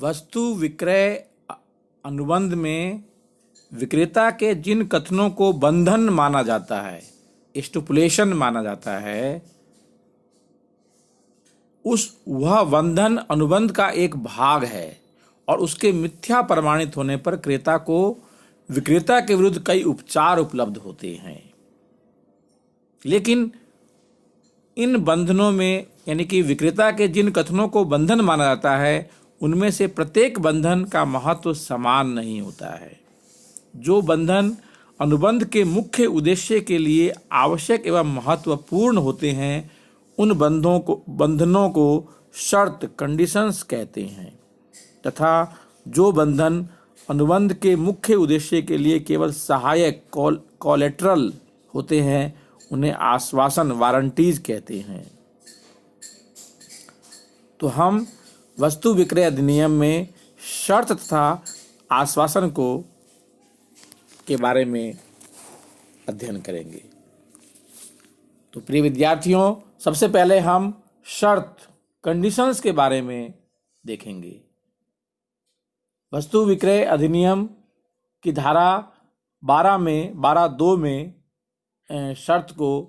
वस्तु विक्रय अनुबंध में विक्रेता के जिन कथनों को बंधन माना जाता है, स्टिपुलेशन माना जाता है, वह बंधन अनुबंध का एक भाग है और उसके मिथ्या प्रमाणित होने पर क्रेता को विक्रेता के विरुद्ध कई उपचार उपलब्ध होते हैं। लेकिन इन बंधनों में यानी कि विक्रेता के जिन कथनों को बंधन माना जाता है, उनमें से प्रत्येक बंधन का महत्व समान नहीं होता है। जो बंधन अनुबंध के मुख्य उद्देश्य के लिए आवश्यक एवं महत्वपूर्ण होते हैं, उन बंधनों को शर्त कंडीशंस कहते हैं, तथा जो बंधन अनुबंध के मुख्य उद्देश्य के लिए केवल सहायक कोलेटरल होते हैं, उन्हें आश्वासन वारंटीज कहते हैं। तो हम वस्तु विक्रय अधिनियम में शर्त तथा आश्वासन के बारे में अध्ययन करेंगे। तो प्रिय विद्यार्थियों, सबसे पहले हम शर्त कंडीशंस के बारे में देखेंगे। वस्तु विक्रय अधिनियम की धारा 12(2) में शर्त को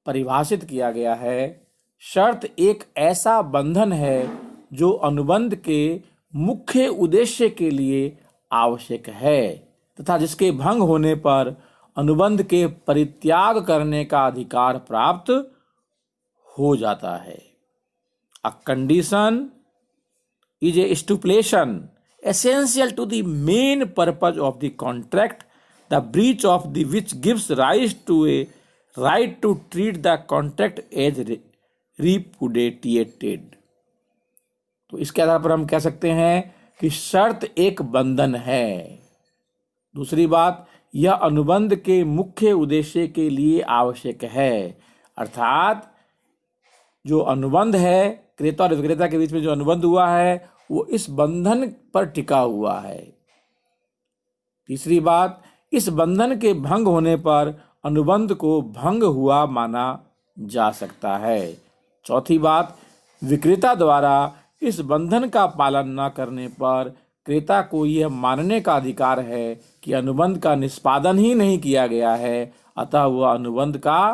परिभाषित किया गया है। शर्त एक ऐसा बंधन है जो अनुबंध के मुख्य उद्देश्य के लिए आवश्यक है तथा जिसके भंग होने पर अनुबंध के परित्याग करने का अधिकार प्राप्त हो जाता है। A condition is a stipulation essential to the main purpose of the contract, the breach of the which gives rise to a right to treat the contract as repudiated। तो इसके आधार पर हम कह सकते हैं कि शर्त एक बंधन है। दूसरी बात, यह अनुबंध के मुख्य उद्देश्य के लिए आवश्यक है, अर्थात जो अनुबंध है, क्रेता और विक्रेता के बीच में जो अनुबंध हुआ है, वो इस बंधन पर टिका हुआ है। तीसरी बात, इस बंधन के भंग होने पर अनुबंध को भंग हुआ माना जा सकता है। चौथी बात, विक्रेता द्वारा इस बंधन का पालन न करने पर क्रेता को यह मानने का अधिकार है कि अनुबंध का निष्पादन ही नहीं किया गया है, अतः वह अनुबंध का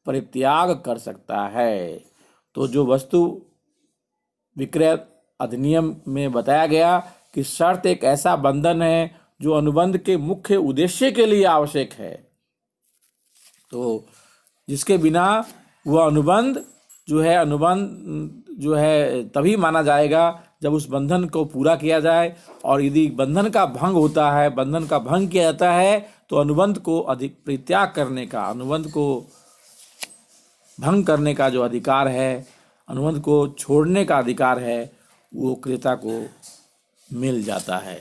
परित्याग कर सकता है। तो जो वस्तु विक्रय अधिनियम में बताया गया कि शर्त एक ऐसा बंधन है जो अनुबंध के मुख्य उद्देश्य के लिए आवश्यक है, तो जिसके बिना वह अनुबंध जो है तभी माना जाएगा जब उस बंधन को पूरा किया जाए। और यदि बंधन का भंग होता है, बंधन का भंग किया जाता है, तो अनुबंध को अधिक परित्याग करने का, अनुबंध को भंग करने का जो अधिकार है, अनुबंध को छोड़ने का अधिकार है, वो क्रेता को मिल जाता है।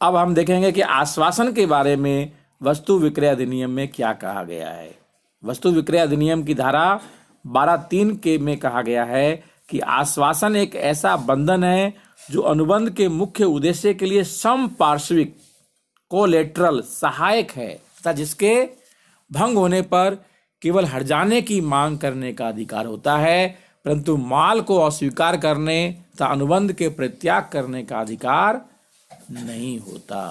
अब हम देखेंगे कि आश्वासन के बारे में वस्तु विक्रय अधिनियम में क्या कहा गया है। वस्तु विक्रय अधिनियम की धारा 12(3) के में कहा गया है कि आश्वासन एक ऐसा बंधन है जो अनुबंध के मुख्य उद्देश्य के लिए समपार्श्विक कोलेटरल सहायक है तथा जिसके भंग होने पर केवल हट जाने की मांग करने का अधिकार होता है, परंतु माल को अस्वीकार करने तथा अनुबंध के परित्याग करने का अधिकार नहीं होता।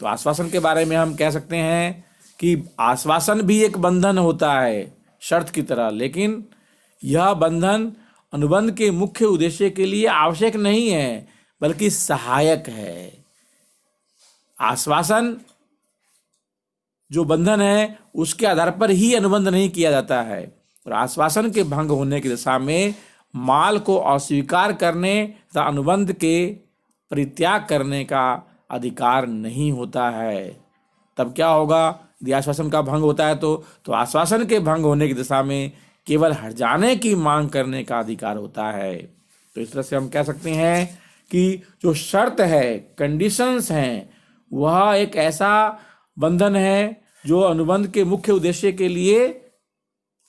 तो आश्वासन के बारे में हम कह सकते हैं कि आश्वासन भी एक बंधन होता है शर्त की तरह, लेकिन यह बंधन अनुबंध के मुख्य उद्देश्य के लिए आवश्यक नहीं है, बल्कि सहायक है। आश्वासन जो बंधन है उसके आधार पर ही अनुबंध नहीं किया जाता है, और आश्वासन के भंग होने की दशा में माल को अस्वीकार करने तथा अनुबंध के परित्याग करने का अधिकार नहीं होता है। तब क्या होगा? यदि आश्वासन का भंग होता है तो आश्वासन के भंग होने की दशा में केवल हट जाने की मांग करने का अधिकार होता है। तो इस तरह से हम कह सकते हैं कि जो शर्त है, कंडीशंस हैं, वह एक ऐसा बंधन है जो अनुबंध के मुख्य उद्देश्य के लिए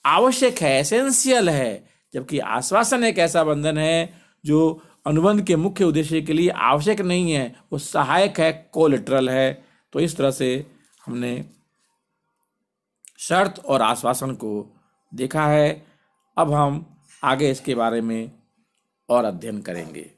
आवश्यक है, एसेंशियल है, जबकि आश्वासन एक ऐसा बंधन है जो अनुबंध के मुख्य उद्देश्य के लिए आवश्यक नहीं है, वो सहायक है, कोलेटरल है। तो इस तरह से हमने शर्त और आश्वासन को देखा है। अब हम आगे इसके बारे में और अध्ययन करेंगे।